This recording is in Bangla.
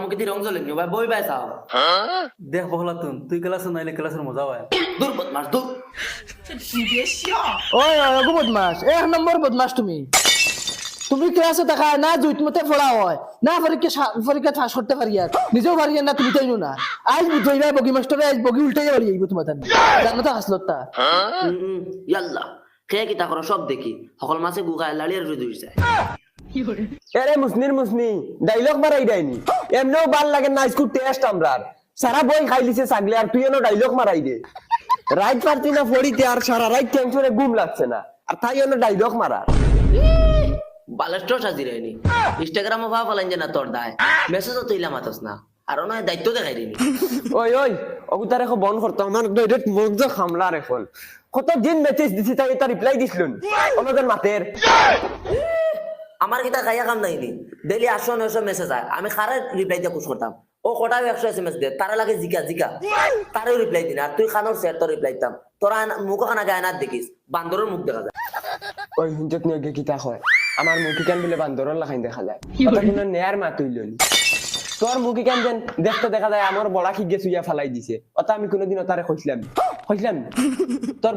আমাকে দিয়ে রং জ্বলেনি ভাই বই বাই চাও দেখ বহলা তুই ক্লাসে নাইলে ক্লাসের মজা হয় দূর বদমাস দূর ওই অগু বদমাস 1 নম্বর বদমাস তুমি ক্লাসে দেখা না জুইত মতে পড়া হয় না পরীক্ষা পাস করতে পারি আর নিজেও পারি না তুমি তাইনো না আজ বুঝাইবা বগি মাস্টারে আজ বগি উল্টাই পারি আইব তোমার তান জানো তো হাসলতা ইয়াল্লা খেয়ে কি তা করো সব দেখি সকল মাছে গুগায় লাড়িয়ে রুই দুই যায় এরে মুসনি ডাইলগ মারাই দেয়নি এমনিও ভাল লাগে না স্কুল টেস্ট আমরা সারা বই খাই লিছে ছাগলে আর তুই এনো ডাইলগ মারাই দে রাইট পারতি না পড়িতে আর সারা রাইট টেনশনে ঘুম লাগছে না আর তাই এনো ডাইলগ মারা বালেস্টো সাজিরাইনি ইনস্টাগ্রামে ভাব ফলাইন যে না তোর দায় মেসেজও তুইলা মাতস না আর নয় দায়িত্ব দেখাই দিনি ওই অগুতারে খো বন করতে আমার ডাইরেক্ট মগজ খামলা রে ফল কত দিন মেসেজ দিছি তাই এটা রিপ্লাই দিছলুন আমাদের মাতের আমার কিতা খাইয়া কাম নাই নি ডেইলি 800-900 মেসেজ আয় আমি খারে রিপ্লাই দিয়ে পুশ করতাম ও কটা 100 এসএমএস দে তারা লাগে জিকা তারও রিপ্লাই দিন আর তুই খানোর শেয়ার তো রিপ্লাই দিতাম তোরা মুখ খানা গায় না দেখিস বান্দরের মুখ দেখা যায় ওই হুঞ্জক নিয়ে কিতা হয় আমার মুখি কান বলে বান্দরর লাখাইন দেখা যায় কথা শুনে নেয়ার মা তুইলনি তোর মুখি কান যেন দেখতে দেখা যায় আমার বড়া খিগে সুইয়া ফালাই দিছে ওটা আমি কোনোদিন তারে কইছিলাম তোর